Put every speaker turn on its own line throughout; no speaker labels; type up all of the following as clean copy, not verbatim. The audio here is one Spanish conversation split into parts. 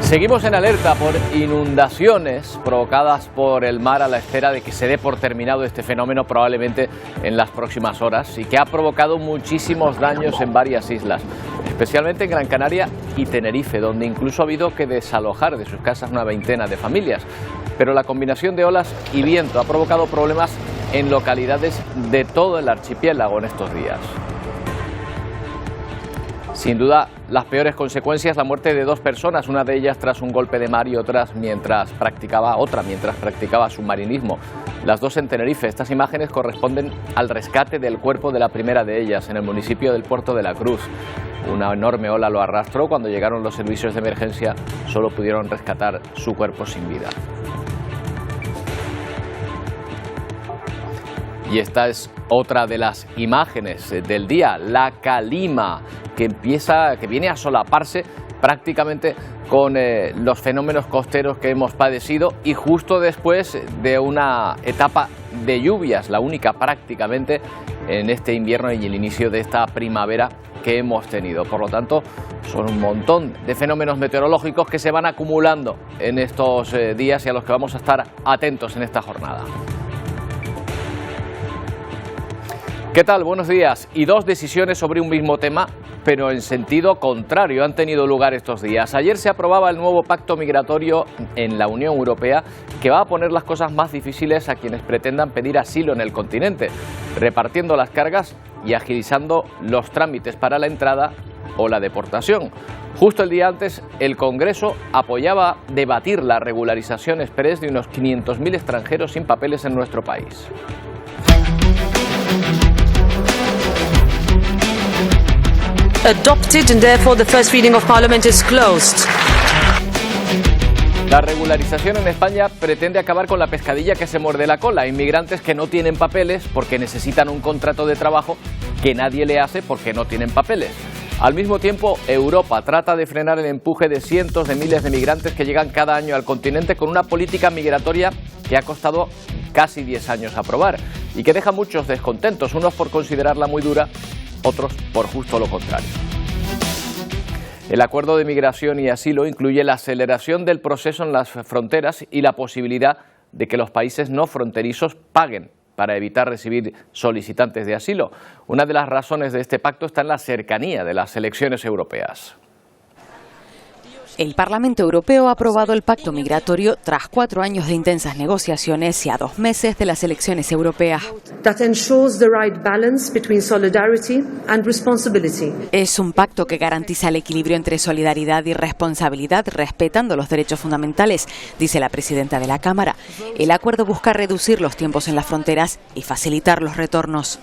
Seguimos en alerta por inundaciones provocadas por el mar a la espera de que se dé por terminado este fenómeno probablemente en las próximas horas y que ha provocado muchísimos daños en varias islas, especialmente en Gran Canaria y Tenerife, donde incluso ha habido que desalojar de sus casas una veintena de familias. Pero la combinación de olas y viento ha provocado problemas en localidades de todo el archipiélago en estos días. Sin duda, las peores consecuencias, la muerte de 2 personas, una de ellas tras un golpe de mar y otra mientras practicaba submarinismo. Las 2 en Tenerife. Estas imágenes corresponden al rescate del cuerpo de la primera de ellas en el municipio del Puerto de la Cruz. Una enorme ola lo arrastró. Cuando llegaron los servicios de emergencia, solo pudieron rescatar su cuerpo sin vida. Y esta es otra de las imágenes del día, la calima, que viene a solaparse prácticamente con los fenómenos costeros que hemos padecido y justo después de una etapa de lluvias, la única prácticamente en este invierno y el inicio de esta primavera que hemos tenido. Por lo tanto, son un montón de fenómenos meteorológicos que se van acumulando en estos días y a los que vamos a estar atentos en esta jornada. ¿Qué tal? Buenos días. Y 2 decisiones sobre un mismo tema, pero en sentido contrario, han tenido lugar estos días. Ayer se aprobaba el nuevo pacto migratorio en la Unión Europea que va a poner las cosas más difíciles a quienes pretendan pedir asilo en el continente, repartiendo las cargas y agilizando los trámites para la entrada o la deportación. Justo el día antes, el Congreso apoyaba debatir la regularización exprés de unos 500.000 extranjeros sin papeles en nuestro país.
Adopted and therefore the first reading of Parliament is closed.
La regularización en España pretende acabar con la pescadilla que se muerde la cola. Inmigrantes que no tienen papeles porque necesitan un contrato de trabajo que nadie le hace porque no tienen papeles. Al mismo tiempo, Europa trata de frenar el empuje de cientos de miles de migrantes que llegan cada año al continente con una política migratoria que ha costado casi 10 años aprobar y que deja muchos descontentos, unos por considerarla muy dura, otros por justo lo contrario. El acuerdo de migración y asilo incluye la aceleración del proceso en las fronteras y la posibilidad de que los países no fronterizos paguen para evitar recibir solicitantes de asilo. Una de las razones de este pacto está en la cercanía de las elecciones europeas.
El Parlamento Europeo ha aprobado el pacto migratorio tras 4 años de intensas negociaciones y a 2 meses de las elecciones europeas. Es un pacto que garantiza el equilibrio entre solidaridad y responsabilidad, respetando los derechos fundamentales, dice la presidenta de la Cámara. El acuerdo busca reducir los tiempos en las fronteras y facilitar los retornos.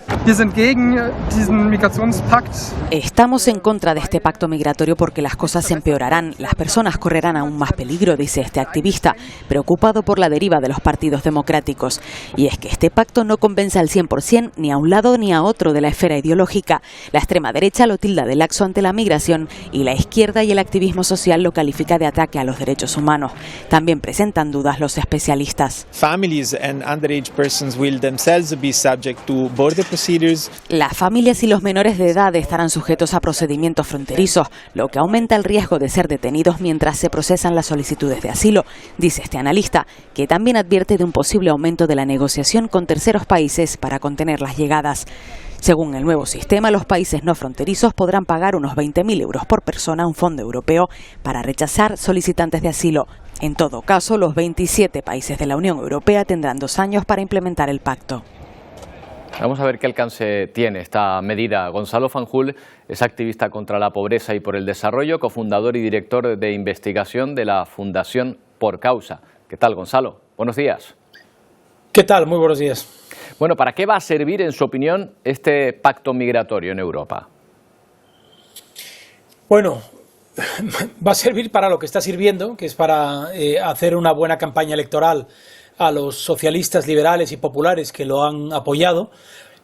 Estamos en contra de este pacto migratorio porque las cosas se empeorarán. Las personas correrán aún más peligro, dice este activista, preocupado por la deriva de los partidos democráticos. Y es que este pacto no convence al 100% ni a un lado ni a otro de la esfera ideológica. La extrema derecha lo tilda de laxo ante la migración y la izquierda y el activismo social lo califica de ataque a los derechos humanos. También presentan dudas los especialistas. Las familias y los menores de edad estarán sujetos a procedimientos fronterizos, lo que aumenta el riesgo de ser detenidos mientras se procesan las solicitudes de asilo, dice este analista, que también advierte de un posible aumento de la negociación con terceros países para contener las llegadas. Según el nuevo sistema, los países no fronterizos podrán pagar unos 20.000 euros por persona a un fondo europeo para rechazar solicitantes de asilo. En todo caso, los 27 países de la Unión Europea tendrán 2 años para implementar el pacto.
Vamos a ver qué alcance tiene esta medida. Gonzalo Fanjul es activista contra la pobreza y por el desarrollo, cofundador y director de investigación de la Fundación Por Causa. ¿Qué tal, Gonzalo? Buenos días.
¿Qué tal? Muy buenos días.
Bueno, ¿para qué va a servir, en su opinión, este pacto migratorio en Europa?
Bueno, va a servir para lo que está sirviendo, que es para hacer una buena campaña electoral a los socialistas, liberales y populares que lo han apoyado,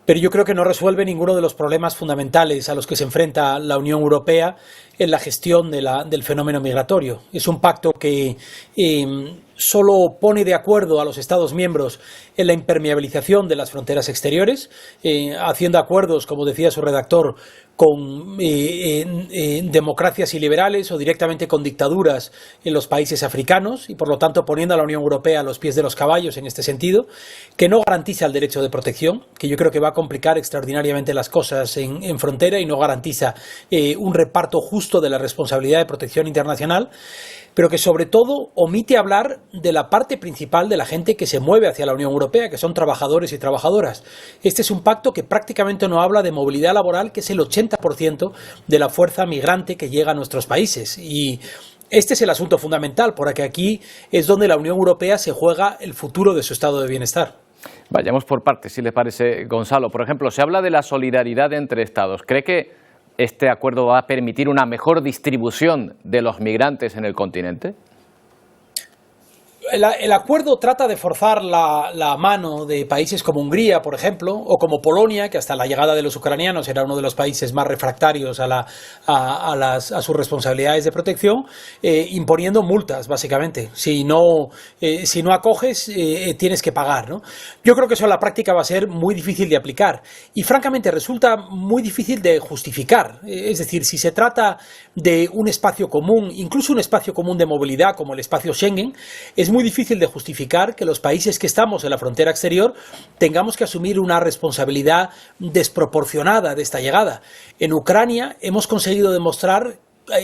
pero yo creo que no resuelve ninguno de los problemas fundamentales a los que se enfrenta la Unión Europea en la gestión del fenómeno migratorio. Es un pacto que solo pone de acuerdo a los Estados miembros en la impermeabilización de las fronteras exteriores, haciendo acuerdos, como decía su redactor, con democracias iliberales o directamente con dictaduras en los países africanos y por lo tanto poniendo a la Unión Europea a los pies de los caballos en este sentido, que no garantiza el derecho de protección, que yo creo que va a complicar extraordinariamente las cosas en frontera y no garantiza un reparto justo de la responsabilidad de protección internacional, pero que sobre todo omite hablar de la parte principal de la gente que se mueve hacia la Unión Europea, que son trabajadores y trabajadoras. Este es un pacto que prácticamente no habla de movilidad laboral, que es el 80% de la fuerza migrante que llega a nuestros países. Y este es el asunto fundamental, porque aquí es donde la Unión Europea se juega el futuro de su estado de bienestar.
Vayamos por partes, si le parece, Gonzalo. Por ejemplo, se habla de la solidaridad entre Estados. ¿Cree que este acuerdo va a permitir una mejor distribución de los migrantes en el continente?
El acuerdo trata de forzar la mano de países como Hungría, por ejemplo, o como Polonia, que hasta la llegada de los ucranianos era uno de los países más refractarios a sus responsabilidades de protección, imponiendo multas, básicamente. Si no acoges, tienes que pagar, ¿no? Yo creo que eso en la práctica va a ser muy difícil de aplicar y, francamente, resulta muy difícil de justificar. Es decir, si se trata de un espacio común, incluso un espacio común de movilidad como el espacio Schengen, es muy difícil de justificar que los países que estamos en la frontera exterior tengamos que asumir una responsabilidad desproporcionada de esta llegada. En Ucrania hemos conseguido demostrar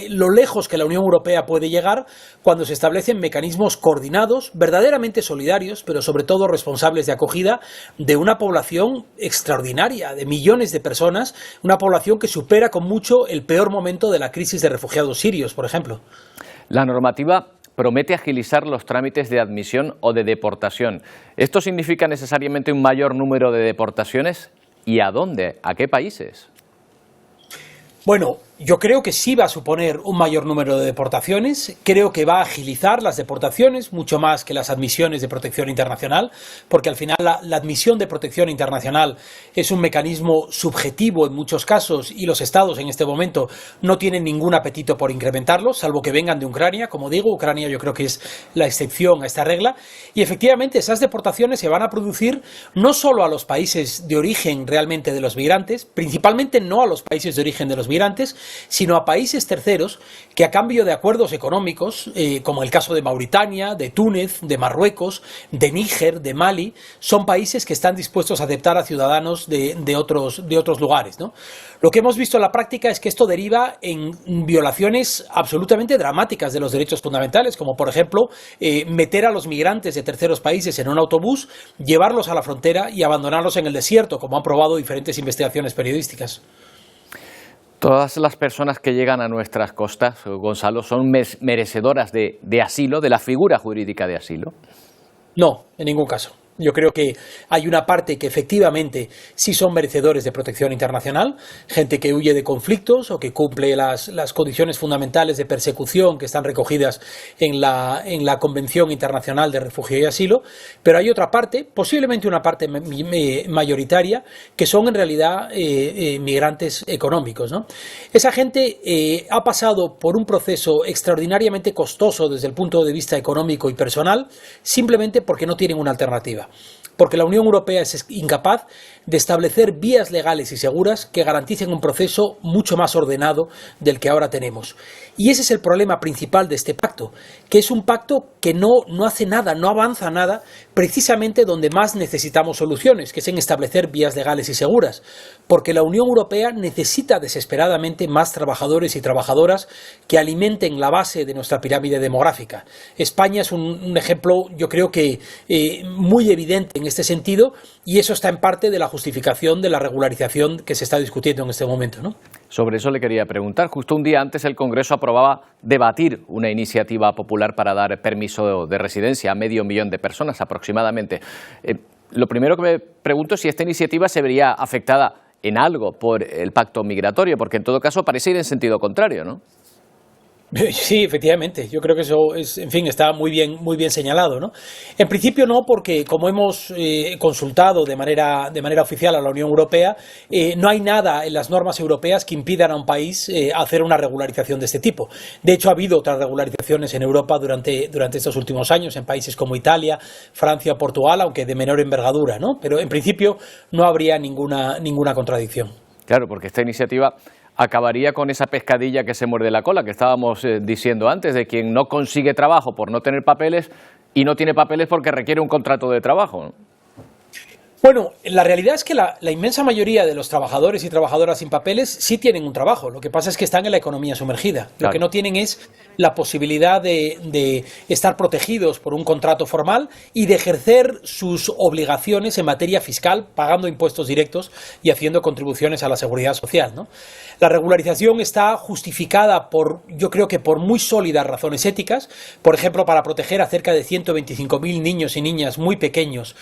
lo lejos que la Unión Europea puede llegar cuando se establecen mecanismos coordinados, verdaderamente solidarios, pero sobre todo responsables de acogida de una población extraordinaria, de millones de personas, una población que supera con mucho el peor momento de la crisis de refugiados sirios, por ejemplo.
La normativa promete agilizar los trámites de admisión o de deportación. ¿Esto significa necesariamente un mayor número de deportaciones? ¿Y a dónde? ¿A qué países?
Bueno, yo creo que sí va a suponer un mayor número de deportaciones, creo que va a agilizar las deportaciones mucho más que las admisiones de protección internacional, porque al final la admisión de protección internacional es un mecanismo subjetivo en muchos casos y los estados en este momento no tienen ningún apetito por incrementarlo, salvo que vengan de Ucrania. Como digo, Ucrania yo creo que es la excepción a esta regla y efectivamente esas deportaciones se van a producir no solo a los países de origen realmente de los migrantes, principalmente no a los países de origen de los migrantes, sino a países terceros que a cambio de acuerdos económicos, como el caso de Mauritania, de Túnez, de Marruecos, de Níger, de Mali, son países que están dispuestos a aceptar a ciudadanos de otros lugares, ¿no? Lo que hemos visto en la práctica es que esto deriva en violaciones absolutamente dramáticas de los derechos fundamentales, como por ejemplo meter a los migrantes de terceros países en un autobús, llevarlos a la frontera y abandonarlos en el desierto, como han probado diferentes investigaciones periodísticas.
Todas las personas que llegan a nuestras costas, Gonzalo, son merecedoras de asilo, de la figura jurídica de asilo.
No, en ningún caso. Yo creo que hay una parte que efectivamente sí son merecedores de protección internacional, gente que huye de conflictos o que cumple las condiciones fundamentales de persecución que están recogidas en la Convención Internacional de Refugio y Asilo, pero hay otra parte, posiblemente una parte mayoritaria, que son en realidad migrantes económicos, ¿no? Esa gente ha pasado por un proceso extraordinariamente costoso desde el punto de vista económico y personal, simplemente porque no tienen una alternativa. Porque la Unión Europea es incapaz de establecer vías legales y seguras que garanticen un proceso mucho más ordenado del que ahora tenemos. Y ese es el problema principal de este pacto, que es un pacto que no hace nada, no avanza nada, precisamente donde más necesitamos soluciones, que es en establecer vías legales y seguras. Porque la Unión Europea necesita desesperadamente más trabajadores y trabajadoras que alimenten la base de nuestra pirámide demográfica. España es un ejemplo, yo creo que muy evidente en este sentido, y eso está en parte de la justificación de la regularización que se está discutiendo en este momento, ¿no?
Sobre eso le quería preguntar. Justo un día antes el Congreso aprobaba debatir una iniciativa popular para dar permiso de residencia a 500.000 de personas aproximadamente. Lo primero que me pregunto es si esta iniciativa se vería afectada en algo por el pacto migratorio, porque en todo caso parece ir en sentido contrario, ¿no?
Sí, efectivamente. Yo creo que eso es, en fin, está muy bien señalado, ¿no? En principio no, porque como hemos consultado de manera oficial a la Unión Europea, no hay nada en las normas europeas que impidan a un país hacer una regularización de este tipo. De hecho, ha habido otras regularizaciones en Europa durante estos últimos años, en países como Italia, Francia o Portugal, aunque de menor envergadura, ¿no? Pero en principio no habría ninguna contradicción.
Claro, porque esta iniciativa acabaría con esa pescadilla que se muerde la cola que estábamos diciendo antes, de quien no consigue trabajo por no tener papeles y no tiene papeles porque requiere un contrato de trabajo, ¿no?
Bueno, la realidad es que la inmensa mayoría de los trabajadores y trabajadoras sin papeles sí tienen un trabajo. Lo que pasa es que están en la economía sumergida. Claro. Lo que no tienen es la posibilidad de estar protegidos por un contrato formal y de ejercer sus obligaciones en materia fiscal, pagando impuestos directos y haciendo contribuciones a la seguridad social, ¿no? La regularización está justificada yo creo que por muy sólidas razones éticas, por ejemplo, para proteger a cerca de 125.000 niños y niñas muy pequeños,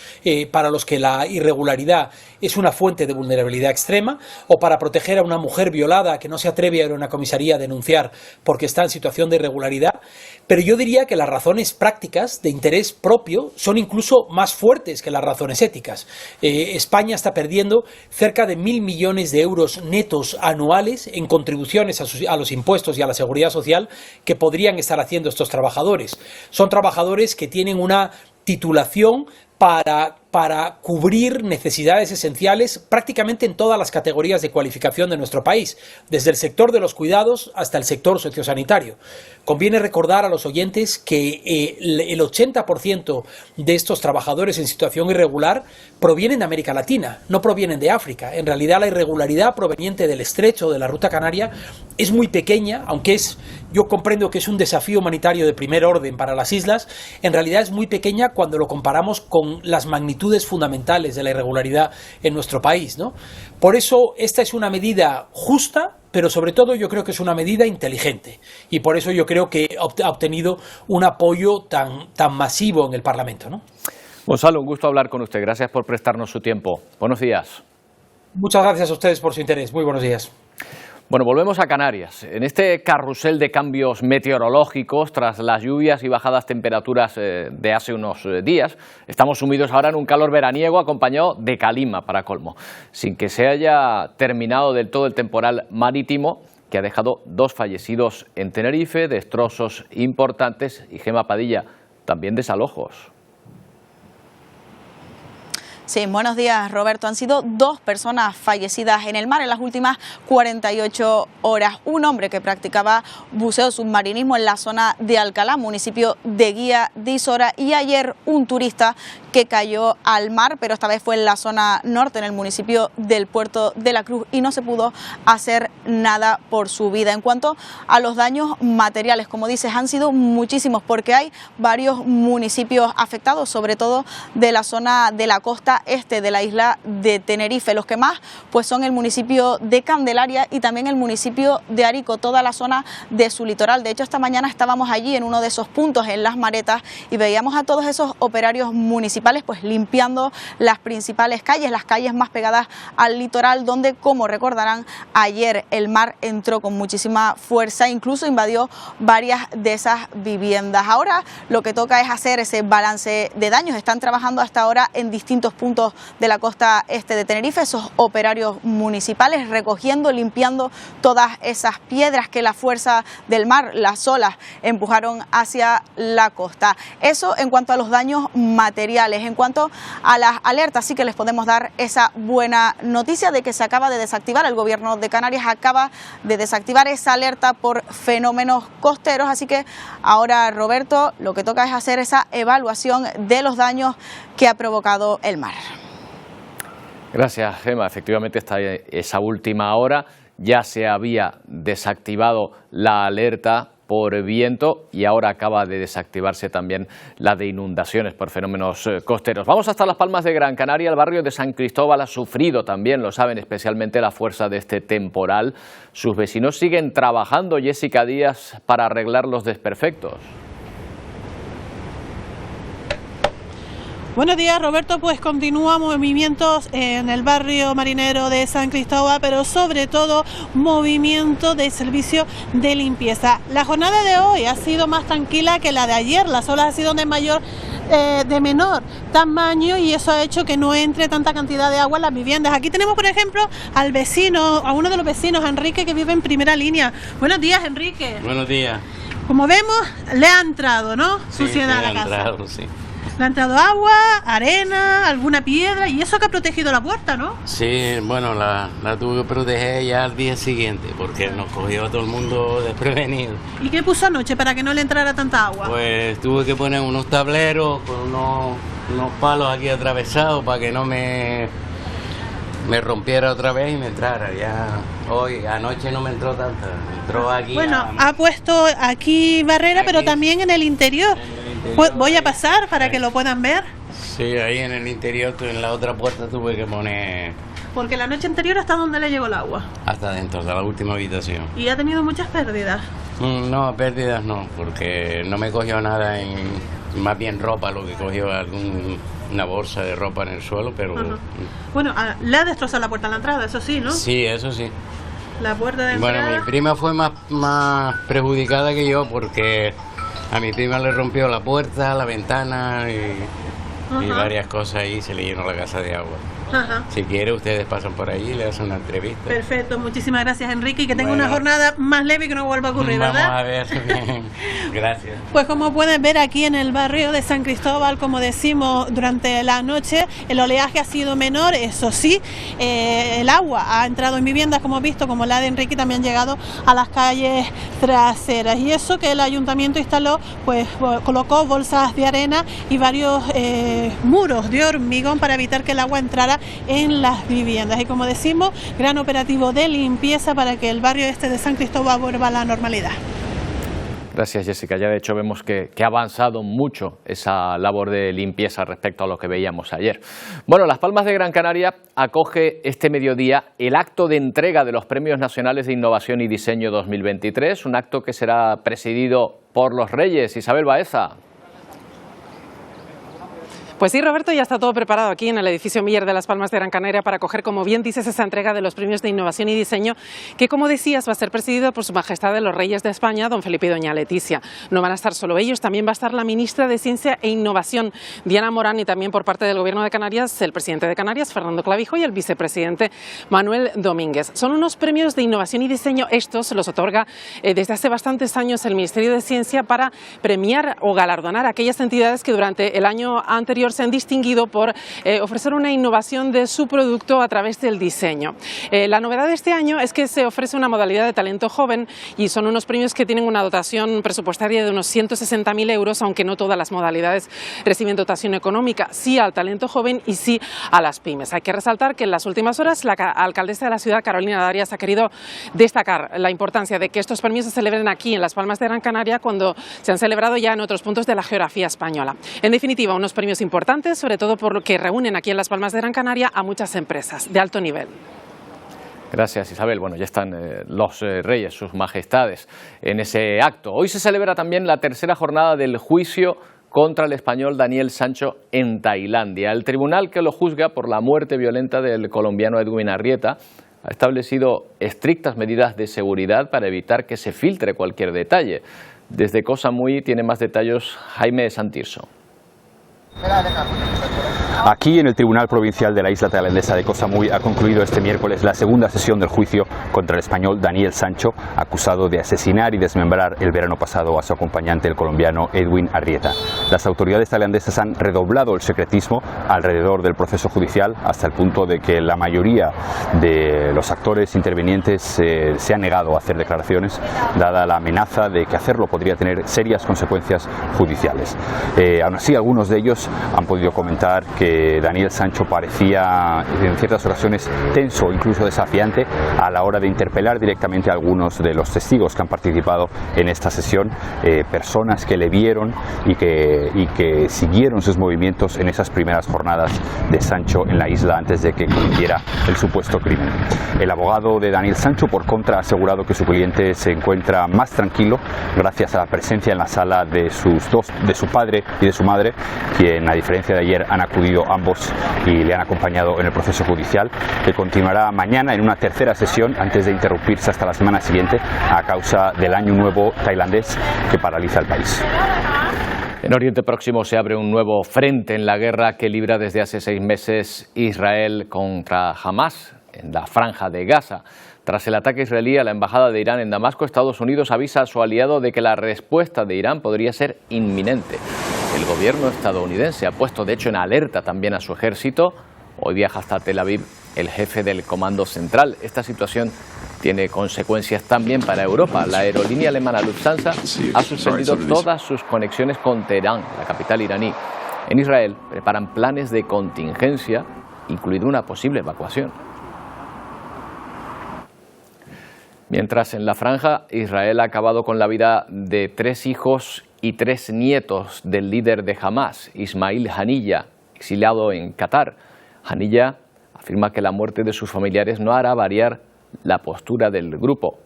para los que la irregularidad es una fuente de vulnerabilidad extrema, o para proteger a una mujer violada que no se atreve a ir a una comisaría a denunciar porque está en situación de irregularidad. Pero yo diría que las razones prácticas de interés propio son incluso más fuertes que las razones éticas. España está perdiendo cerca de 1.000 millones de euros netos anuales en contribuciones a los impuestos y a la seguridad social que podrían estar haciendo estos trabajadores. Son trabajadores que tienen una titulación para cubrir necesidades esenciales prácticamente en todas las categorías de cualificación de nuestro país, desde el sector de los cuidados hasta el sector sociosanitario. Conviene recordar a los oyentes que el 80% de estos trabajadores en situación irregular provienen de América Latina, no provienen de África. En realidad la irregularidad proveniente del estrecho de la ruta canaria es muy pequeña, aunque yo comprendo que es un desafío humanitario de primer orden para las islas. En realidad es muy pequeña cuando lo comparamos con las magnitudes fundamentales de la irregularidad en nuestro país, ¿no? Por eso esta es una medida justa, pero sobre todo yo creo que es una medida inteligente, y por eso yo creo que ha obtenido un apoyo tan masivo en el Parlamento, ¿no?
Gonzalo, un gusto hablar con usted. Gracias por prestarnos su tiempo. Buenos días.
Muchas gracias a ustedes por su interés. Muy buenos días.
Bueno, volvemos a Canarias. En este carrusel de cambios meteorológicos, tras las lluvias y bajadas temperaturas de hace unos días, estamos sumidos ahora en un calor veraniego acompañado de calima para colmo, sin que se haya terminado del todo el temporal marítimo que ha dejado 2 fallecidos en Tenerife, destrozos importantes y, Gema Padilla, también desalojos.
Sí, buenos días, Roberto. Han sido 2 personas fallecidas en el mar en las últimas 48 horas. Un hombre que practicaba buceo submarinismo en la zona de Alcalá, municipio de Guía de Isora, y ayer un turista que cayó al mar, pero esta vez fue en la zona norte, en el municipio del Puerto de la Cruz, y no se pudo hacer nada por su vida. En cuanto a los daños materiales, como dices, han sido muchísimos, porque hay varios municipios afectados, sobre todo de la zona de la costa este de la isla de Tenerife. Los que más pues son el municipio de Candelaria y también el municipio de Arico, toda la zona de su litoral. De hecho, esta mañana estábamos allí en uno de esos puntos, en Las Maretas, y veíamos a todos esos operarios municipales pues limpiando las principales calles, las calles más pegadas al litoral, donde, como recordarán, ayer el mar entró con muchísima fuerza, incluso invadió varias de esas viviendas. Ahora lo que toca es hacer ese balance de daños. Están trabajando hasta ahora en distintos puntos de la costa este de Tenerife esos operarios municipales, recogiendo, limpiando todas esas piedras que la fuerza del mar, las olas, empujaron hacia la costa. Eso en cuanto a los daños materiales. En cuanto a las alertas, sí que les podemos dar esa buena noticia de que se acaba de desactivar, el gobierno de Canarias acaba de desactivar esa alerta por fenómenos costeros, así que ahora, Roberto, lo que toca es hacer esa evaluación de los daños que ha provocado el mar.
Gracias, Gema. Efectivamente, esa última hora ya se había desactivado la alerta por viento y ahora acaba de desactivarse también la de inundaciones por fenómenos costeros. Vamos hasta Las Palmas de Gran Canaria. El barrio de San Cristóbal ha sufrido también, lo saben, especialmente la fuerza de este temporal. Sus vecinos siguen trabajando, Jessica Díaz, para arreglar los desperfectos.
Buenos días, Roberto. Pues continúa movimientos en el barrio marinero de San Cristóbal, pero sobre todo movimiento de servicio de limpieza. La jornada de hoy ha sido más tranquila que la de ayer. Las olas han sido de menor tamaño y eso ha hecho que no entre tanta cantidad de agua en las viviendas. Aquí tenemos, por ejemplo, a uno de los vecinos, Enrique, que vive en primera línea. Buenos días, Enrique.
Buenos días.
Como vemos, le ha entrado, ¿no?
Sí,
suciedad a la casa.
Entrado, sí.
Le ha entrado agua, arena, alguna piedra y eso que ha protegido la puerta, ¿no?
Sí, bueno, la tuve que proteger ya al día siguiente porque nos cogió a todo el mundo desprevenido.
¿Y qué puso anoche para que no le entrara tanta agua?
Pues tuve que poner unos tableros con unos palos aquí atravesados para que no me rompiera otra vez y me entrara. Ya hoy, anoche no me entró tanta, me entró aquí.
Bueno, ha puesto aquí barrera, aquí, pero también en el interior. Voy a pasar para que lo puedan ver.
Sí, ahí en el interior, en la otra puerta tuve que poner...
Porque la noche anterior, ¿hasta dónde le llegó el agua?
Hasta dentro, de la última habitación.
¿Y ha tenido muchas pérdidas?
No, pérdidas no, porque no me cogió nada, más bien ropa, lo que cogió una bolsa de ropa en el suelo, pero...
Bueno, le ha destrozado la puerta a la entrada, eso sí, ¿no?
Sí, eso sí.
La puerta de entrada...
Bueno, mi prima fue más perjudicada que yo porque a mi prima le rompió la puerta, la ventana y varias cosas ahí, se le llenó la casa de agua. Si quiere, ustedes pasan por allí y le hacen una entrevista.
Perfecto, muchísimas gracias, Enrique, y que tenga una jornada más leve y que no vuelva a ocurrir, ¿verdad?
Vamos a ver, bien. Gracias.
Pues como pueden ver aquí en el barrio de San Cristóbal, como decimos, durante la noche el oleaje ha sido menor, eso sí, el agua ha entrado en viviendas, como hemos visto, como la de Enrique, y también llegado a las calles traseras, y eso que el ayuntamiento instaló, pues colocó bolsas de arena y varios muros de hormigón para evitar que el agua entrara en las viviendas. Y como decimos, gran operativo de limpieza para que el barrio este de San Cristóbal vuelva a la normalidad.
Gracias, Jessica. Ya de hecho vemos que ha avanzado mucho esa labor de limpieza respecto a lo que veíamos ayer. Bueno, Las Palmas de Gran Canaria acoge este mediodía el acto de entrega de los Premios Nacionales de Innovación y Diseño 2023, un acto que será presidido por los Reyes. Isabel Baeza.
Pues sí, Roberto, ya está todo preparado aquí en el edificio Miller de Las Palmas de Gran Canaria para acoger, como bien dices, esa entrega de los premios de innovación y diseño que, como decías, va a ser presidido por Su Majestad de los Reyes de España, don Felipe y doña Leticia. No van a estar solo ellos, también va a estar la ministra de Ciencia e Innovación, Diana Morán, y también por parte del Gobierno de Canarias, el presidente de Canarias, Fernando Clavijo, y el vicepresidente Manuel Domínguez. Son unos premios de innovación y diseño, estos los otorga desde hace bastantes años el Ministerio de Ciencia para premiar o galardonar a aquellas entidades que durante el año anterior se han distinguido por ofrecer una innovación de su producto a través del diseño. La novedad de este año es que se ofrece una modalidad de talento joven y son unos premios que tienen una dotación presupuestaria de unos 160.000 euros, aunque no todas las modalidades reciben dotación económica, sí al talento joven y sí a las pymes. Hay que resaltar que en las últimas horas la alcaldesa de la ciudad, Carolina Darias, ha querido destacar la importancia de que estos premios se celebren aquí en Las Palmas de Gran Canaria cuando se han celebrado ya en otros puntos de la geografía española. En definitiva, unos premios importantes, sobre todo por lo que reúnen aquí en Las Palmas de Gran Canaria a muchas empresas de alto nivel.
Gracias, Isabel. Bueno, ya están los reyes, sus majestades, en ese acto. Hoy se celebra también la tercera jornada del juicio contra el español Daniel Sancho en Tailandia. El tribunal que lo juzga por la muerte violenta del colombiano Edwin Arrieta ha establecido estrictas medidas de seguridad para evitar que se filtre cualquier detalle. Desde Koh Samui tiene más detalles Jaime Santirso.
Aquí en el Tribunal Provincial de la isla tailandesa de Koh Samui ha concluido este miércoles la segunda sesión del juicio contra el español Daniel Sancho, acusado de asesinar y desmembrar el verano pasado a su acompañante, el colombiano Edwin Arrieta. Las autoridades tailandesas han redoblado el secretismo alrededor del proceso judicial hasta el punto de que la mayoría de los actores intervinientes se han negado a hacer declaraciones, dada la amenaza de que hacerlo podría tener serias consecuencias judiciales. Aún así, algunos de ellos han podido comentar que que Daniel Sancho parecía en ciertas ocasiones tenso, incluso desafiante, a la hora de interpelar directamente a algunos de los testigos que han participado en esta sesión, personas que le vieron y que siguieron sus movimientos en esas primeras jornadas de Sancho en la isla antes de que cometiera el supuesto crimen. El abogado de Daniel Sancho, por contra, ha asegurado que su cliente se encuentra más tranquilo gracias a la presencia en la sala de su padre y de su madre, quien, a diferencia de ayer, han acudido ambos y le han acompañado en el proceso judicial, que continuará mañana en una tercera sesión antes de interrumpirse hasta la semana siguiente a causa del Año Nuevo tailandés que paraliza el país.
En Oriente Próximo se abre un nuevo frente en la guerra que libra desde hace 6 meses Israel contra Hamás en la franja de Gaza. Tras el ataque israelí a la embajada de Irán en Damasco, Estados Unidos avisa a su aliado de que la respuesta de Irán podría ser inminente. El gobierno estadounidense ha puesto de hecho en alerta también a su ejército. Hoy viaja hasta Tel Aviv el jefe del Comando Central. Esta situación tiene consecuencias también para Europa. La aerolínea alemana Lufthansa ha suspendido todas sus conexiones con Teherán, la capital iraní. En Israel preparan planes de contingencia, incluida una posible evacuación. Mientras en la franja, Israel ha acabado con la vida de 3 hijos y 3 nietos del líder de Hamás, Ismail Haniyeh, exiliado en Qatar. Haniyeh afirma que la muerte de sus familiares no hará variar la postura del grupo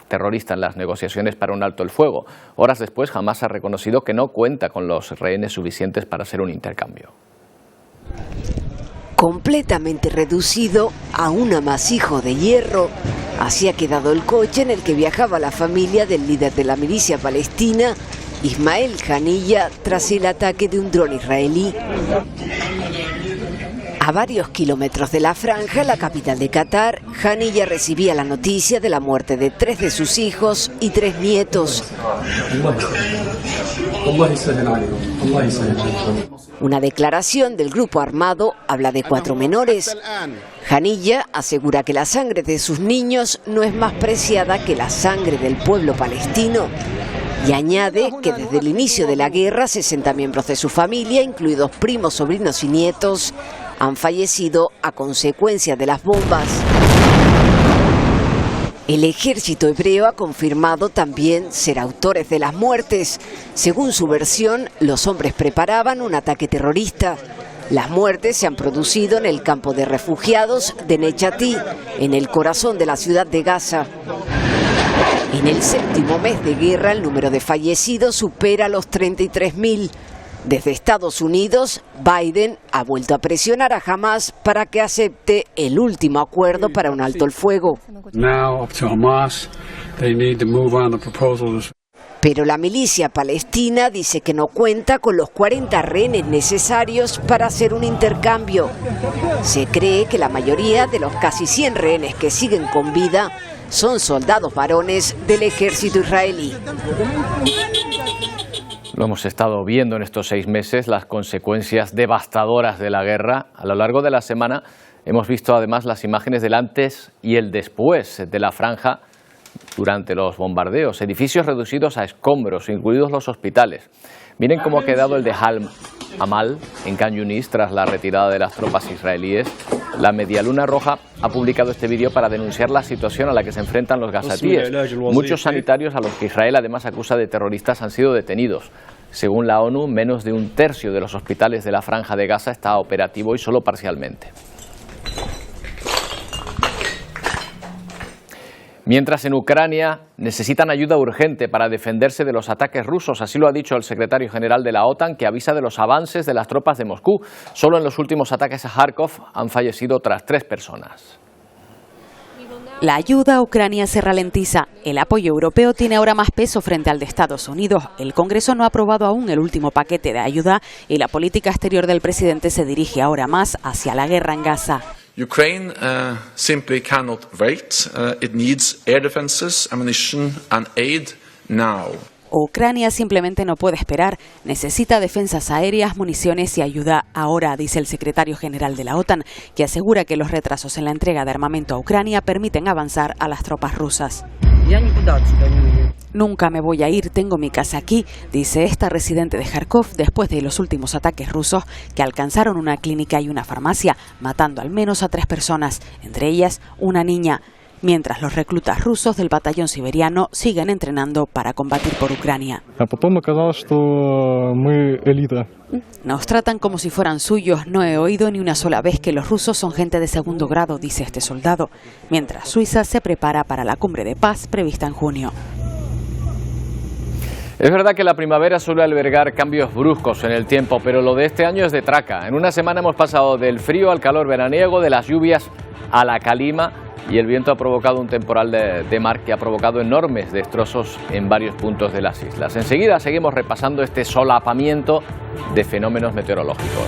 terrorista en las negociaciones para un alto el fuego. Horas después, Hamás ha reconocido que no cuenta con los rehenes suficientes para hacer un intercambio.
Completamente reducido a un amasijo de hierro, así ha quedado el coche en el que viajaba la familia del líder de la milicia palestina, Ismail Haniyeh, tras el ataque de un dron israelí. A varios kilómetros de la franja, la capital de Qatar, Haniyeh recibía la noticia de la muerte de 3 de sus hijos y 3 nietos. Una declaración del grupo armado habla de 4 menores. Haniyeh asegura que la sangre de sus niños no es más preciada que la sangre del pueblo palestino. Y añade que desde el inicio de la guerra 60 miembros de su familia, incluidos primos, sobrinos y nietos, han fallecido a consecuencia de las bombas. El ejército hebreo ha confirmado también ser autores de las muertes. Según su versión, los hombres preparaban un ataque terrorista. Las muertes se han producido en el campo de refugiados de Nechatí, en el corazón de la ciudad de Gaza. En el 7º mes de guerra, el número de fallecidos supera los 33.000. Desde Estados Unidos, Biden ha vuelto a presionar a Hamás para que acepte el último acuerdo para un alto el fuego. Pero la milicia palestina dice que no cuenta con los 40 rehenes necesarios para hacer un intercambio. Se cree que la mayoría de los casi 100 rehenes que siguen con vida son soldados varones del ejército israelí.
Lo hemos estado viendo en estos 6 meses, las consecuencias devastadoras de la guerra. A lo largo de la semana hemos visto además las imágenes del antes y el después de la franja durante los bombardeos. Edificios reducidos a escombros, incluidos los hospitales. Miren cómo ha quedado el de Amal en Khan Yunis tras la retirada de las tropas israelíes. La Medialuna Roja ha publicado este vídeo para denunciar la situación a la que se enfrentan los gazatíes. Muchos sanitarios a los que Israel además acusa de terroristas han sido detenidos. Según la ONU, menos de 1/3 de los hospitales de la franja de Gaza está operativo y solo parcialmente. Mientras en Ucrania necesitan ayuda urgente para defenderse de los ataques rusos, así lo ha dicho el secretario general de la OTAN, que avisa de los avances de las tropas de Moscú. Solo en los últimos ataques a Kharkov han fallecido otras 3 personas.
La ayuda a Ucrania se ralentiza. El apoyo europeo tiene ahora más peso frente al de Estados Unidos. El Congreso no ha aprobado aún el último paquete de ayuda y la política exterior del presidente se dirige ahora más hacia la guerra en Gaza.
Ukraine simply cannot wait. It needs air defenses, ammunition and aid now.
Ucrania simplemente no puede esperar. Necesita defensas aéreas, municiones y ayuda ahora, dice el secretario general de la OTAN, que asegura que los retrasos en la entrega de armamento a Ucrania permiten avanzar a las tropas rusas. Nunca me voy a ir, tengo mi casa aquí, dice esta residente de Kharkov después de los últimos ataques rusos que alcanzaron una clínica y una farmacia, matando al menos a 3 personas, entre ellas una niña, mientras los reclutas rusos del batallón siberiano siguen entrenando para combatir por Ucrania. Nos tratan como si fueran suyos, no he oído ni una sola vez que los rusos son gente de segundo grado, dice este soldado, mientras Suiza se prepara para la cumbre de paz prevista en junio.
Es verdad que la primavera suele albergar cambios bruscos en el tiempo, pero lo de este año es de traca. En una semana hemos pasado del frío al calor veraniego, de las lluvias a la calima, y el viento ha provocado un temporal de mar que ha provocado enormes destrozos en varios puntos de las islas. Enseguida seguimos repasando este solapamiento de fenómenos meteorológicos.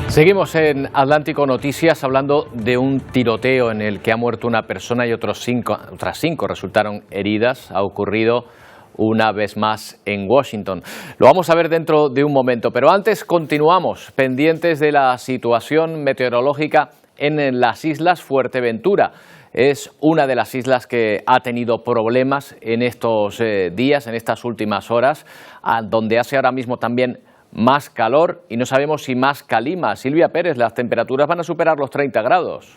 Seguimos en Atlántico Noticias hablando de un tiroteo en el que ha muerto una persona y otras 5 resultaron heridas. Ha ocurrido una vez más en Washington. Lo vamos a ver dentro de un momento, pero antes continuamos pendientes de la situación meteorológica en las islas Fuerteventura. Es una de las islas que ha tenido problemas en estos días, en estas últimas horas, donde hace ahora mismo también más calor y no sabemos si más calima. Silvia Pérez, las temperaturas van a superar los 30 grados.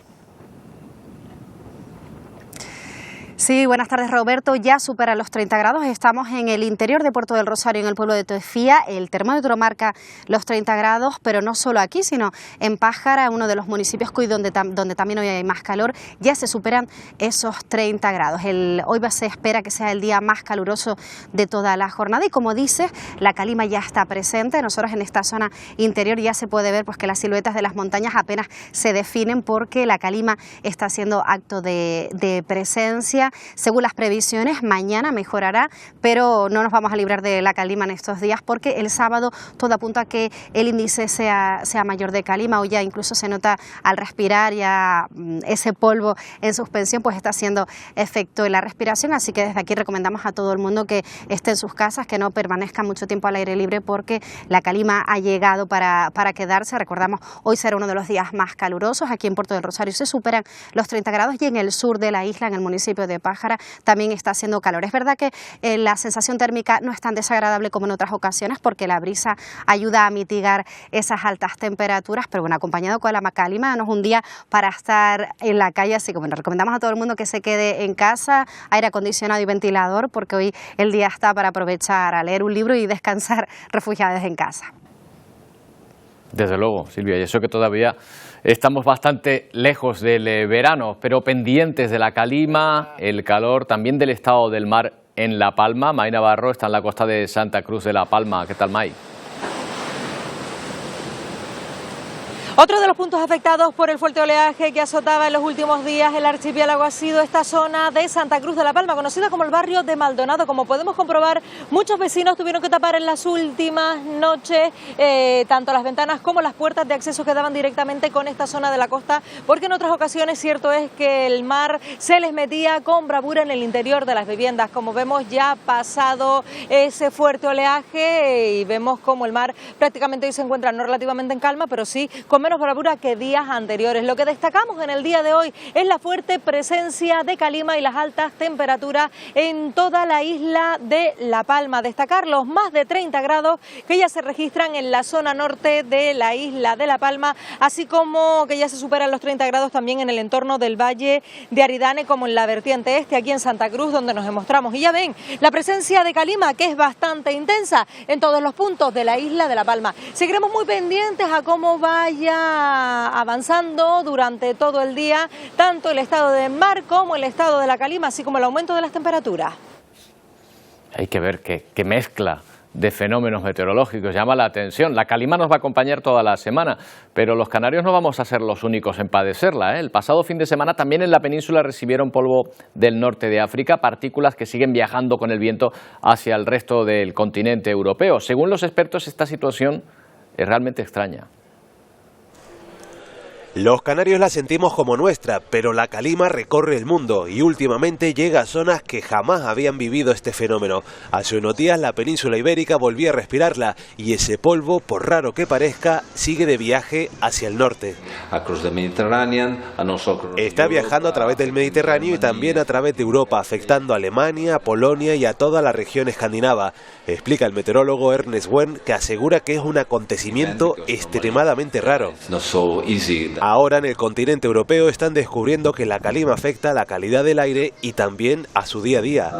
Sí, buenas tardes, Roberto. Ya supera los 30 grados. Estamos en el interior de Puerto del Rosario, en el pueblo de Tefía. El termómetro marca los 30 grados, pero no solo aquí, sino en Pájara, uno de los municipios donde también hoy hay más calor. Ya se superan esos 30 grados. Hoy se espera que sea el día más caluroso de toda la jornada. Y como dices, la calima ya está presente. Nosotros en esta zona interior ya se puede ver pues, que las siluetas de las montañas apenas se definen porque la calima está haciendo acto de presencia. Según las previsiones, mañana mejorará, pero no nos vamos a librar de la calima en estos días porque el sábado todo apunta a que el índice sea mayor de calima. Hoy ya incluso se nota al respirar ya ese polvo en suspensión, pues está haciendo efecto en la respiración, así que desde aquí recomendamos a todo el mundo que esté en sus casas, que no permanezca mucho tiempo al aire libre porque la calima ha llegado para quedarse. Recordamos, hoy será uno de los días más calurosos. Aquí en Puerto del Rosario se superan los 30 grados y en el sur de la isla, en el municipio de Pájara, también está haciendo calor. Es verdad que la sensación térmica no es tan desagradable como en otras ocasiones porque la brisa ayuda a mitigar esas altas temperaturas, pero bueno, acompañado con la calima no es un día para estar en la calle, así que bueno, recomendamos a todo el mundo que se quede en casa, aire acondicionado y ventilador, porque hoy el día está para aprovechar a leer un libro y descansar refugiados en casa.
Desde luego, Silvia, y eso que todavía estamos bastante lejos del verano, pero pendientes de la calima, el calor, también del estado del mar en La Palma. May Navarro está en la costa de Santa Cruz de La Palma. ¿Qué tal, May?
Otro de los puntos afectados por el fuerte oleaje que azotaba en los últimos días el archipiélago ha sido esta zona de Santa Cruz de la Palma, conocida como el barrio de Maldonado. Como podemos comprobar, muchos vecinos tuvieron que tapar en las últimas noches tanto las ventanas como las puertas de acceso que daban directamente con esta zona de la costa, porque en otras ocasiones cierto es que el mar se les metía con bravura en el interior de las viviendas. Como vemos, ya ha pasado ese fuerte oleaje y vemos como el mar prácticamente hoy se encuentra no relativamente en calma, pero sí con menos bravura que días anteriores. Lo que destacamos en el día de hoy es la fuerte presencia de calima y las altas temperaturas en toda la isla de La Palma. Destacar los más de 30 grados que ya se registran en la zona norte de la isla de La Palma, así como que ya se superan los 30 grados también en el entorno del Valle de Aridane, como en la vertiente este, aquí en Santa Cruz, donde nos encontramos. Y ya ven, la presencia de calima, que es bastante intensa en todos los puntos de la isla de La Palma. Seguiremos muy pendientes a cómo vaya ya avanzando durante todo el día, tanto el estado de mar como el estado de la calima, así como el aumento de las temperaturas.
Hay que ver qué mezcla de fenómenos meteorológicos, llama la atención. La calima nos va a acompañar toda la semana, pero los canarios no vamos a ser los únicos en padecerla, ¿eh? El pasado fin de semana también en la península recibieron polvo del norte de África, partículas que siguen viajando con el viento hacia el resto del continente europeo. Según los expertos, esta situación es realmente extraña.
Los canarios la sentimos como nuestra, pero la calima recorre el mundo y últimamente llega a zonas que jamás habían vivido este fenómeno. Hace unos días la península ibérica volvía a respirarla y ese polvo, por raro que parezca, sigue de viaje hacia el norte. Está viajando a través del Mediterráneo y también a través de Europa, afectando a Alemania, Polonia y a toda la región escandinava. Explica el meteorólogo Ernest Wen, que asegura que es un acontecimiento extremadamente raro. Ahora en el continente europeo están descubriendo que la calima afecta a la calidad del aire y también a su día a día.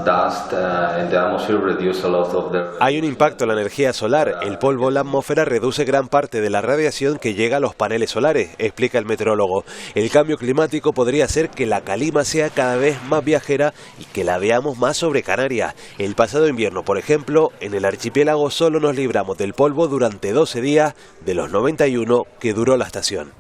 Hay un impacto en la energía solar. El polvo en la atmósfera reduce gran parte de la radiación que llega a los paneles solares, explica el meteorólogo. El cambio climático podría hacer que la calima sea cada vez más viajera y que la veamos más sobre Canarias. El pasado invierno, por ejemplo, en el archipiélago solo nos libramos del polvo durante 12 días de los 91 que duró la estación.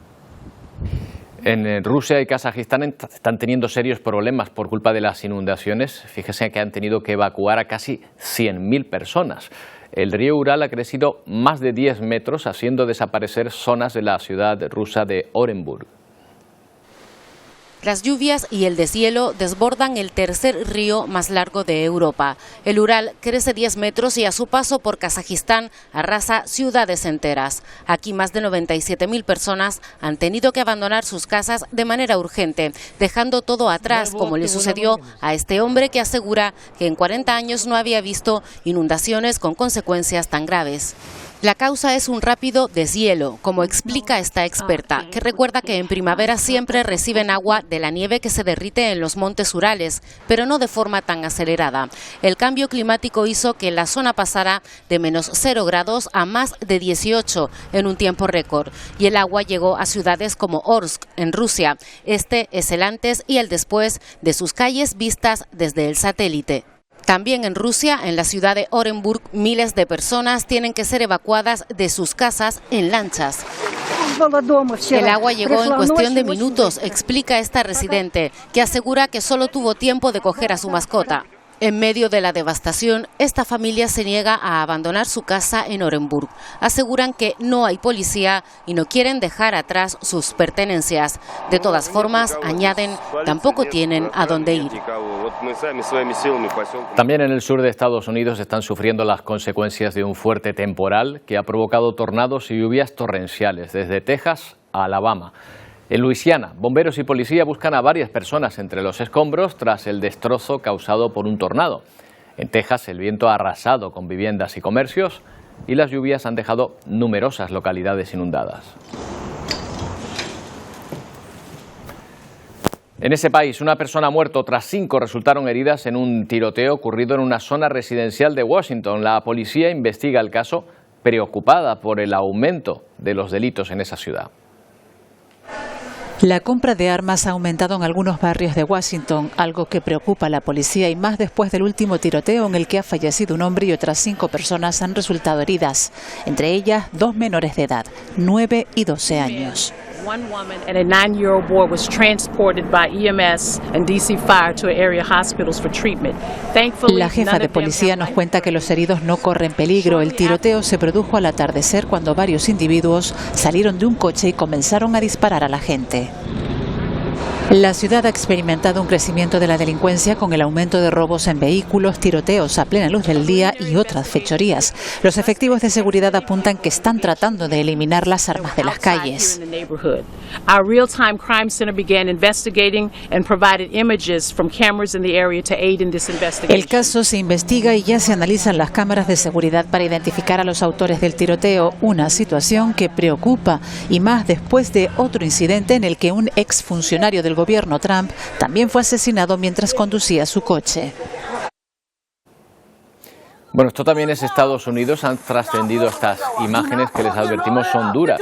En Rusia y Kazajistán están teniendo serios problemas por culpa de las inundaciones. Fíjese que han tenido que evacuar a casi 100.000 personas. El río Ural ha crecido más de 10 metros, haciendo desaparecer zonas de la ciudad rusa de Orenburg.
Las lluvias y el deshielo desbordan el tercer río más largo de Europa. El Ural crece 10 metros y a su paso por Kazajistán arrasa ciudades enteras. Aquí más de 97.000 personas han tenido que abandonar sus casas de manera urgente, dejando todo atrás, como le sucedió a este hombre que asegura que en 40 años no había visto inundaciones con consecuencias tan graves. La causa es un rápido deshielo, como explica esta experta, que recuerda que en primavera siempre reciben agua de la nieve que se derrite en los montes Urales, pero no de forma tan acelerada. El cambio climático hizo que la zona pasara de menos 0 grados a más de 18 en un tiempo récord, y el agua llegó a ciudades como Orsk, en Rusia. Este es el antes y el después de sus calles vistas desde el satélite. También en Rusia, en la ciudad de Orenburg, miles de personas tienen que ser evacuadas de sus casas en lanchas. El agua llegó en cuestión de minutos, explica esta residente, que asegura que solo tuvo tiempo de coger a su mascota. En medio de la devastación, esta familia se niega a abandonar su casa en Orenburg. Aseguran que no hay policía y no quieren dejar atrás sus pertenencias. De todas formas, añaden, tampoco tienen a dónde ir.
También en el sur de Estados Unidos están sufriendo las consecuencias de un fuerte temporal que ha provocado tornados y lluvias torrenciales desde Texas a Alabama. En Luisiana, bomberos y policía buscan a varias personas entre los escombros tras el destrozo causado por un tornado. En Texas, el viento ha arrasado con viviendas y comercios y las lluvias han dejado numerosas localidades inundadas. En ese país, una persona ha muerto, otras 5 resultaron heridas en un tiroteo ocurrido en una zona residencial de Washington. La policía investiga el caso, preocupada por el aumento de los delitos en esa ciudad.
La compra de armas ha aumentado en algunos barrios de Washington, algo que preocupa a la policía y más después del último tiroteo en el que ha fallecido un hombre y otras 5 personas han resultado heridas, entre ellas 2 menores de edad, 9 y 12 años.
One woman and a 9-year-old boy was transported by EMS and DC Fire to area hospitals for treatment.
La jefa de policía nos cuenta que los heridos no corren peligro. El tiroteo se produjo al atardecer cuando varios individuos salieron de un coche y comenzaron a disparar a la gente. La ciudad ha experimentado un crecimiento de la delincuencia con el aumento de robos en vehículos, tiroteos a plena luz del día y otras fechorías. Los efectivos de seguridad apuntan que están tratando de eliminar las armas de las calles.
Our real-time crime center began investigating and provided images from cameras in the area to aid in this investigation.
El caso se investiga y ya se analizan las cámaras de seguridad para identificar a los autores del tiroteo, una situación que preocupa y más después de otro incidente en el que un exfuncionario del gobierno Trump también fue asesinado mientras conducía su coche.
Bueno, esto también es Estados Unidos. Han trascendido estas imágenes que les advertimos son duras.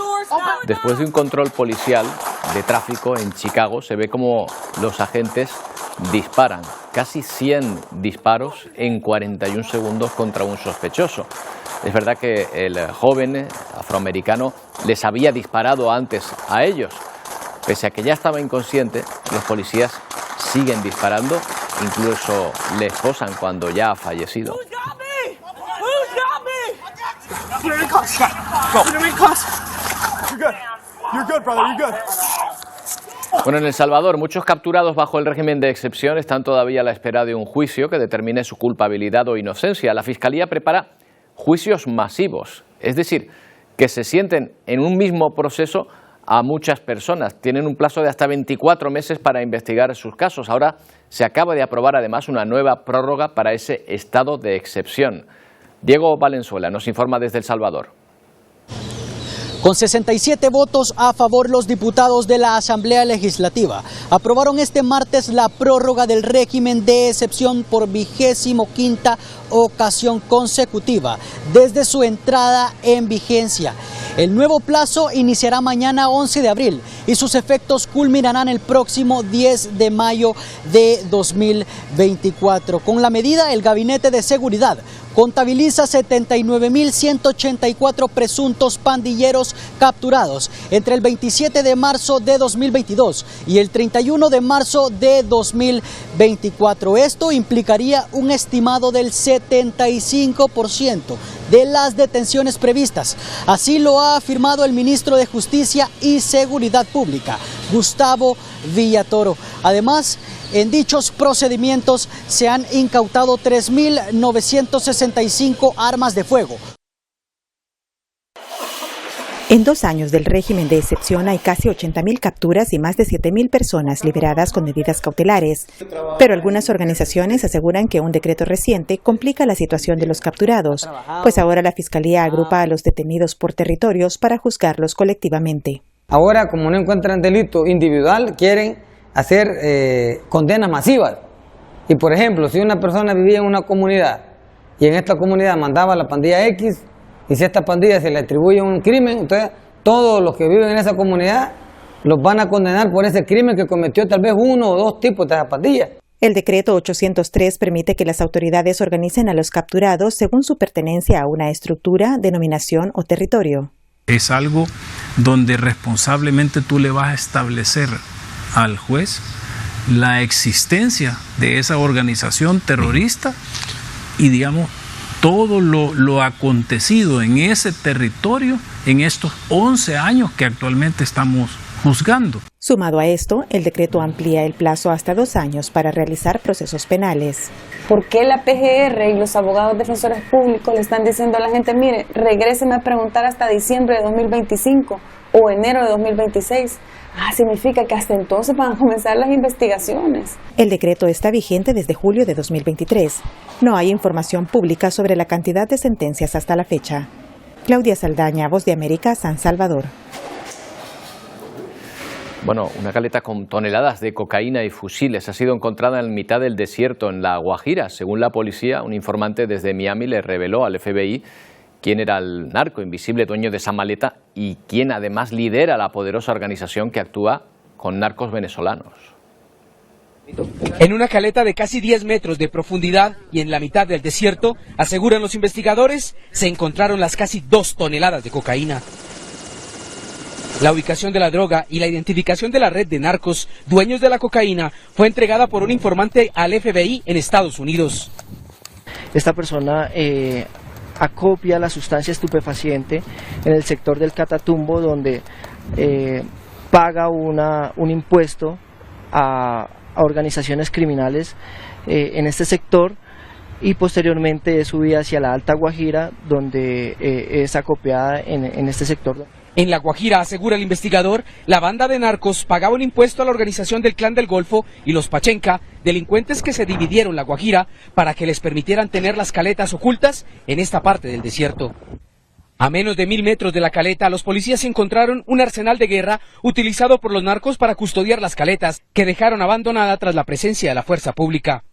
Después de un control policial de tráfico en Chicago, se ve como los agentes disparan casi 100 disparos en 41 segundos contra un sospechoso. Es verdad que el joven afroamericano les había disparado antes a ellos. Pese a que ya estaba inconsciente, los policías siguen disparando, incluso le esposan cuando ya ha fallecido. Bueno, en El Salvador, muchos capturados bajo el régimen de excepción están todavía a la espera de un juicio que determine su culpabilidad o inocencia. La Fiscalía prepara juicios masivos, es decir, que se sienten en un mismo proceso a muchas personas. Tienen un plazo de hasta 24 meses para investigar sus casos. Ahora se acaba de aprobar además una nueva prórroga para ese estado de excepción. Diego Valenzuela nos informa desde El Salvador.
Con 67 votos a favor, los diputados de la Asamblea Legislativa aprobaron este martes la prórroga del régimen de excepción por 25ª ocasión consecutiva desde su entrada en vigencia. El nuevo plazo iniciará mañana 11 de abril y sus efectos culminarán el próximo 10 de mayo de 2024. Con la medida, el Gabinete de Seguridad contabiliza 79.184 presuntos pandilleros capturados entre el 27 de marzo de 2022 y el 31 de marzo de 2024. Esto implicaría un estimado del 75% de las detenciones previstas. Así lo ha afirmado el ministro de Justicia y Seguridad Pública, Gustavo Villatoro. Además, en dichos procedimientos se han incautado 3.965 armas de fuego.
En 2 años del régimen de excepción hay casi 80.000 capturas y más de 7.000 personas liberadas con medidas cautelares. Pero algunas organizaciones aseguran que un decreto reciente complica la situación de los capturados, pues ahora la Fiscalía agrupa a los detenidos por territorios para juzgarlos colectivamente.
Ahora, como no encuentran delito individual, quieren hacer condenas masivas. Y por ejemplo, si una persona vivía en una comunidad y en esta comunidad mandaba a la pandilla X, y si a esta pandilla se le atribuye un crimen, entonces todos los que viven en esa comunidad los van a condenar por ese crimen que cometió tal vez 1 o 2 tipos de esa pandilla.
El decreto 803 permite que las autoridades organicen a los capturados según su pertenencia a una estructura, denominación o territorio.
Es algo donde responsablemente tú le vas a establecer al juez la existencia de esa organización terrorista y, digamos, todo lo acontecido en ese territorio en estos 11 años que actualmente estamos juzgando.
Sumado a esto, el decreto amplía el plazo hasta 2 años para realizar procesos penales.
¿Por qué la PGR y los abogados defensores públicos le están diciendo a la gente, mire, regréseme a preguntar hasta diciembre de 2025 o enero de 2026? Significa que hasta entonces van a comenzar las investigaciones.
El decreto está vigente desde julio de 2023. No hay información pública sobre la cantidad de sentencias hasta la fecha. Claudia Saldaña, Voz de América, San Salvador.
Bueno, una caleta con toneladas de cocaína y fusiles ha sido encontrada en mitad del desierto en La Guajira. Según la policía, un informante desde Miami le reveló al FBI quién era el narco invisible dueño de esa maleta y quién además lidera la poderosa organización que actúa con narcos venezolanos.
En una caleta de casi 10 metros de profundidad y en la mitad del desierto, aseguran los investigadores, se encontraron las casi 2 toneladas de cocaína. La ubicación de la droga y la identificación de la red de narcos dueños de la cocaína fue entregada por un informante al FBI en Estados Unidos.
Esta persona acopia la sustancia estupefaciente en el sector del Catatumbo, donde paga un impuesto a organizaciones criminales en este sector y posteriormente es subida hacia la Alta Guajira, donde es acopiada en este sector.
En La Guajira, asegura el investigador, la banda de narcos pagaba un impuesto a la organización del Clan del Golfo y los Pachenca, delincuentes que se dividieron La Guajira para que les permitieran tener las caletas ocultas en esta parte del desierto. A menos de 1000 metros de la caleta, los policías encontraron un arsenal de guerra utilizado por los narcos para custodiar las caletas, que dejaron abandonada tras la presencia de la fuerza pública.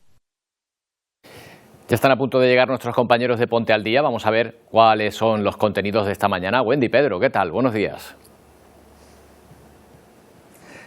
Ya están a punto de llegar nuestros compañeros de Ponte al Día. Vamos a ver cuáles son los contenidos de esta mañana. Wendy, Pedro, ¿qué tal? Buenos días.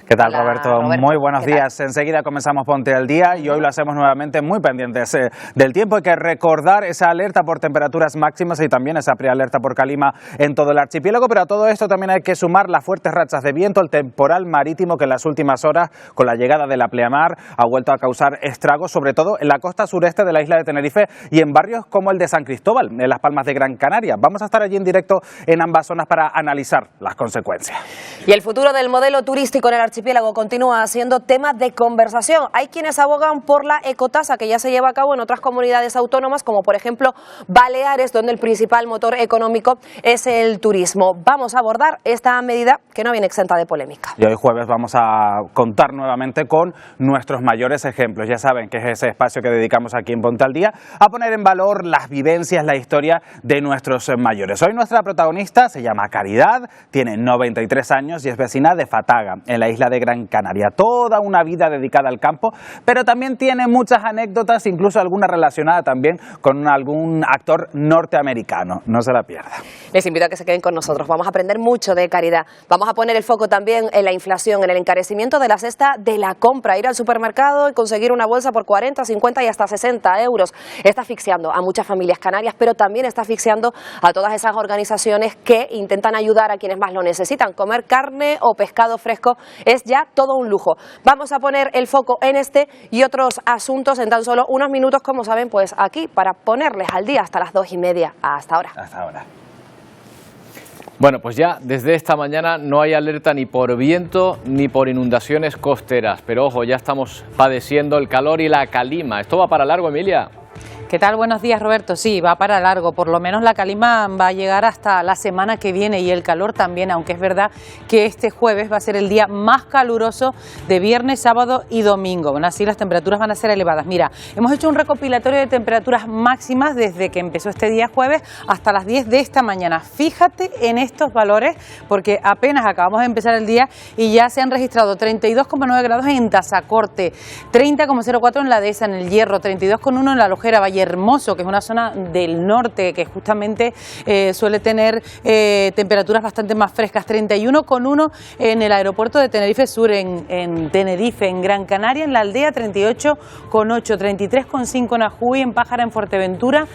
¿Qué tal, Roberto? Muy buenos días. Enseguida comenzamos Ponte al Día y hoy lo hacemos nuevamente muy pendientes del tiempo. Hay que recordar esa alerta por temperaturas máximas y también esa prealerta por calima en todo el archipiélago, pero a todo esto también hay que sumar las fuertes rachas de viento, el temporal marítimo que en las últimas horas, con la llegada de la pleamar, ha vuelto a causar estragos, sobre todo en la costa sureste de la isla de Tenerife y en barrios como el de San Cristóbal, en Las Palmas de Gran Canaria. Vamos a estar allí en directo en ambas zonas para analizar las consecuencias.
Y el futuro del modelo turístico en el archipiélago continúa siendo tema de conversación. Hay quienes abogan por la ecotasa que ya se lleva a cabo en otras comunidades autónomas, como por ejemplo Baleares, donde el principal motor económico es el turismo. Vamos a abordar esta medida que no viene exenta de polémica.
Y hoy jueves vamos a contar nuevamente con nuestros mayores ejemplos. Ya saben que es ese espacio que dedicamos aquí en Ponte al Día a poner en valor las vivencias, la historia de nuestros mayores. Hoy nuestra protagonista se llama Caridad, tiene 93 años y es vecina de Fataga, en la isla de Gran Canaria. Toda una vida dedicada al campo, pero también tiene muchas anécdotas, incluso alguna relacionada también con algún actor norteamericano. No se la pierda.
Les invito a que se queden con nosotros. Vamos a aprender mucho de Caridad. Vamos a poner el foco también en la inflación, en el encarecimiento de la cesta de la compra. Ir al supermercado y conseguir una bolsa por 40, 50 y hasta 60 euros. Está asfixiando a muchas familias canarias, pero también está asfixiando a todas esas organizaciones que intentan ayudar a quienes más lo necesitan. Comer carne o pescado fresco es ya todo un lujo. Vamos a poner el foco en este y otros asuntos en tan solo unos minutos, como saben, pues aquí para ponerles al día hasta las 2:30. Hasta ahora.
Hasta ahora.
Bueno, pues ya desde esta mañana no hay alerta ni por viento ni por inundaciones costeras, pero ojo, ya estamos padeciendo el calor y la calima. ¿Esto va para largo, Emilia?
¿Qué tal? Buenos días, Roberto. Sí, va para largo. Por lo menos la calima va a llegar hasta la semana que viene y el calor también, aunque es verdad que este jueves va a ser el día más caluroso de viernes, sábado y domingo. Aún así, las temperaturas van a ser elevadas. Mira, hemos hecho un recopilatorio de temperaturas máximas desde que empezó este día jueves hasta las 10 de esta mañana. Fíjate en estos valores porque apenas acabamos de empezar el día y ya se han registrado 32,9 grados en Tazacorte, 30,04 en la Dehesa, en el Hierro, 32,1 en la Lojera, Hermoso, que es una zona del norte que justamente suele tener temperaturas bastante más frescas, 31,1 en el aeropuerto de Tenerife Sur, en Tenerife, en Gran Canaria, en la Aldea, 38,8, 33,5 en Ajuy, en Pájara, en Fuerteventura,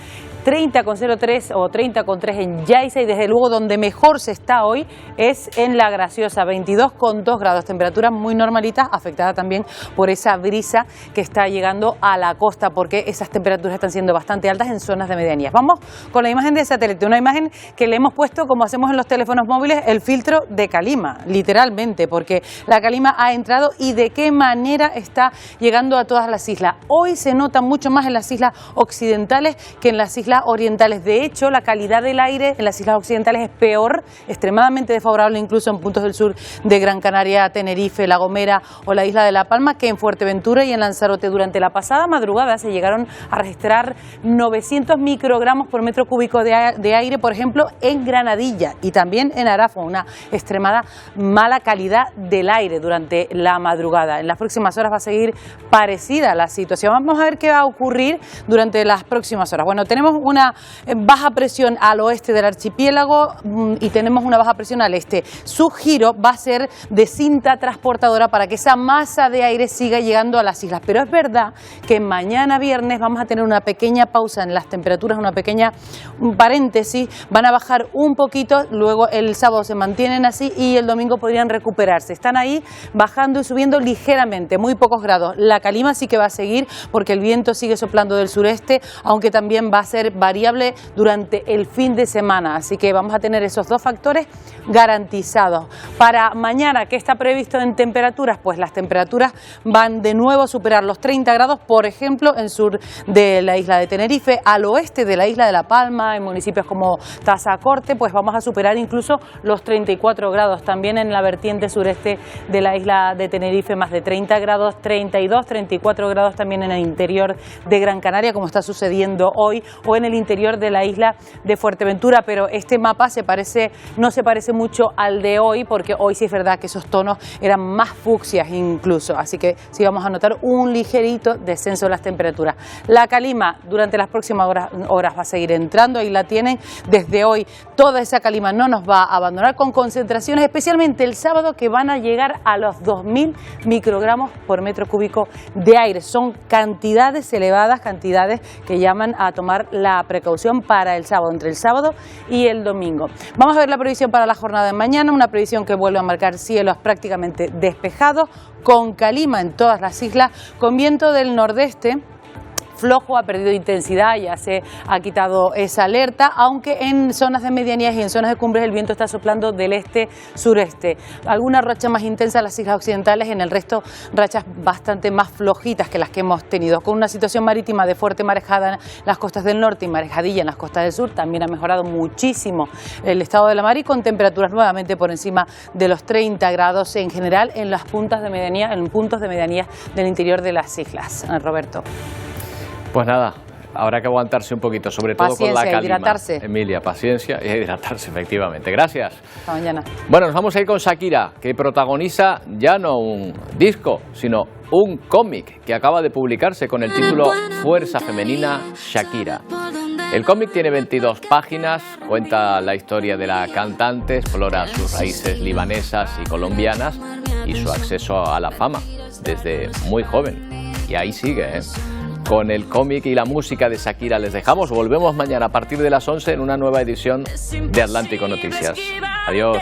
30,03 o 30,3 en Yaiza y desde luego donde mejor se está hoy es en La Graciosa, 22,2 grados, temperatura muy normalita, afectada también por esa brisa que está llegando a la costa porque esas temperaturas están siendo bastante altas en zonas de medianías. Vamos con la imagen de satélite, una imagen que le hemos puesto, como hacemos en los teléfonos móviles, el filtro de calima, literalmente, porque la calima ha entrado y de qué manera está llegando a todas las islas. Hoy se nota mucho más en las islas occidentales que en las islas orientales. De hecho, la calidad del aire en las islas occidentales es peor, extremadamente desfavorable incluso en puntos del sur de Gran Canaria, Tenerife, La Gomera o la isla de La Palma, que en Fuerteventura y en Lanzarote. Durante la pasada madrugada se llegaron a registrar 900 microgramos por metro cúbico de aire, por ejemplo, en Granadilla y también en Arafo, una extremada mala calidad del aire durante la madrugada. En las próximas horas va a seguir parecida la situación. Vamos a ver qué va a ocurrir durante las próximas horas. Bueno, tenemos una baja presión al oeste del archipiélago y tenemos una baja presión al este. Su giro va a ser de cinta transportadora para que esa masa de aire siga llegando a las islas. Pero es verdad que mañana viernes vamos a tener una pequeña pausa en las temperaturas, una pequeña paréntesis, van a bajar un poquito, luego el sábado se mantienen así y el domingo podrían recuperarse. Están ahí bajando y subiendo ligeramente, muy pocos grados. La calima sí que va a seguir porque el viento sigue soplando del sureste, aunque también va a ser variable durante el fin de semana, así que vamos a tener esos dos factores garantizados. Para mañana, ¿qué está previsto en temperaturas? Pues las temperaturas van de nuevo a superar los 30 grados, por ejemplo, en sur de la isla de Tenerife, al oeste de la isla de La Palma, en municipios como Tazacorte, pues vamos a superar incluso los 34 grados, también en la vertiente sureste de la isla de Tenerife, más de 30 grados, 32, 34 grados también en el interior de Gran Canaria, como está sucediendo hoy, o en
en el interior de la isla de Fuerteventura, pero este mapa no se parece mucho al de hoy, porque hoy sí es verdad que esos tonos eran más fucsias incluso, así que sí vamos a notar un ligerito descenso de las temperaturas. La calima durante las próximas horas va a seguir entrando, ahí la tienen desde hoy. Toda esa calima no nos va a abandonar, con concentraciones especialmente el sábado que van a llegar a los 2000 microgramos por metro cúbico de aire. Son cantidades elevadas, cantidades que llaman a tomar la precaución para el sábado, entre el sábado y el domingo. Vamos a ver la previsión para la jornada de mañana, una previsión que vuelve a marcar cielos prácticamente despejados, con calima en todas las islas, con viento del nordeste flojo, ha perdido intensidad, ya se ha quitado esa alerta, aunque en zonas de medianías y en zonas de cumbres el viento está soplando del este-sureste. Alguna racha más intensa en las islas occidentales, en el resto rachas bastante más flojitas que las que hemos tenido, con una situación marítima de fuerte marejada en las costas del norte y marejadilla en las costas del sur. También ha mejorado muchísimo el estado de la mar y con temperaturas nuevamente por encima de los 30 grados en general en las puntos de medianía del interior de las islas. Roberto.
Pues nada, habrá que aguantarse un poquito, sobre todo con la calima.
Hidratarse.
Emilia, paciencia y hidratarse, efectivamente. Gracias.
Hasta mañana.
Bueno, nos vamos a ir con Shakira, que protagoniza ya no un disco, sino un cómic que acaba de publicarse con el título Fuerza Femenina Shakira. El cómic tiene 22 páginas, cuenta la historia de la cantante, explora sus raíces libanesas y colombianas y su acceso a la fama desde muy joven. Y ahí sigue, ¿eh? Con el cómic y la música de Shakira les dejamos. Volvemos mañana a partir de las 11 en una nueva edición de Atlántico Noticias. Adiós.